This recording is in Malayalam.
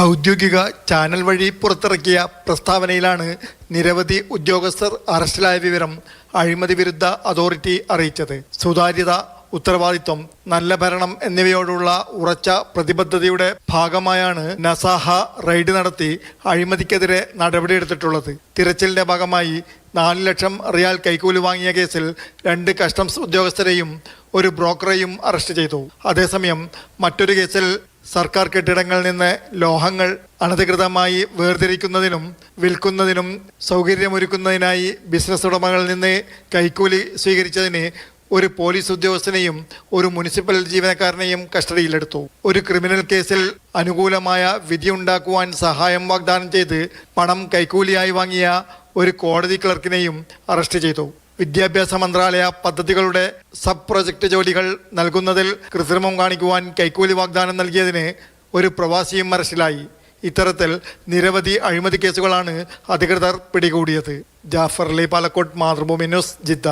ഔദ്യോഗിക ചാനൽ വഴി പുറത്തിറക്കിയ പ്രസ്താവനയിലാണ് നിരവധി ഉദ്യോഗസ്ഥർ അറസ്റ്റിലായ വിവരം അഴിമതി വിരുദ്ധ അതോറിറ്റി അറിയിച്ചത്. സുതാര്യത, ഉത്തരവാദിത്വം, നല്ല ഭരണം എന്നിവയോടുള്ള ഉറച്ച പ്രതിബദ്ധതയുടെ ഭാഗമായാണ് നസാഹ റെയ്ഡ് നടത്തി അഴിമതിക്കെതിരെ നടപടിയെടുത്തിട്ടുള്ളത്. തിരച്ചിലിന്റെ ഭാഗമായി 4 ലക്ഷം റിയാൽ കൈക്കൂലി വാങ്ങിയ കേസിൽ 2 കസ്റ്റംസ് ഉദ്യോഗസ്ഥരെയും ഒരു ബ്രോക്കറെയും അറസ്റ്റ് ചെയ്തു. അതേസമയം മറ്റൊരു കേസിൽ സർക്കാർ കെട്ടിടങ്ങളിൽ നിന്ന് ലോഹങ്ങൾ അനധികൃതമായി വേർതിരിക്കുന്നതിനും വിൽക്കുന്നതിനും സൗകര്യമൊരുക്കുന്നതിനായി ബിസിനസ് ഉടമകളിൽ നിന്ന് കൈക്കൂലി സ്വീകരിച്ചതിന് ഒരു പോലീസ് ഉദ്യോഗസ്ഥനെയും ഒരു മുനിസിപ്പൽ ജീവനക്കാരനെയും കസ്റ്റഡിയിലെടുത്തു. ഒരു ക്രിമിനൽ കേസിൽ അനുകൂലമായ വിധിയുണ്ടാക്കുവാൻ സഹായം വാഗ്ദാനം ചെയ്ത് പണം കൈക്കൂലിയായി വാങ്ങിയ ഒരു കോടതി ക്ലർക്കിനെയും അറസ്റ്റ് ചെയ്തു. വിദ്യാഭ്യാസ മന്ത്രാലയ പദ്ധതികളുടെ സബ് പ്രൊജക്ട് ജോലികൾ നൽകുന്നതിൽ കൃത്രിമം കാണിക്കുവാൻ കൈക്കൂലി വാഗ്ദാനം നൽകിയതിന് ഒരു പ്രവാസിയും അറസ്റ്റിലായി. ഇത്തരത്തിൽ നിരവധി അഴിമതി കേസുകളാണ് അധികൃതർ പിടികൂടിയത്. Jafar Ali, Palakkode, Mathrubhumi news, Jeddah.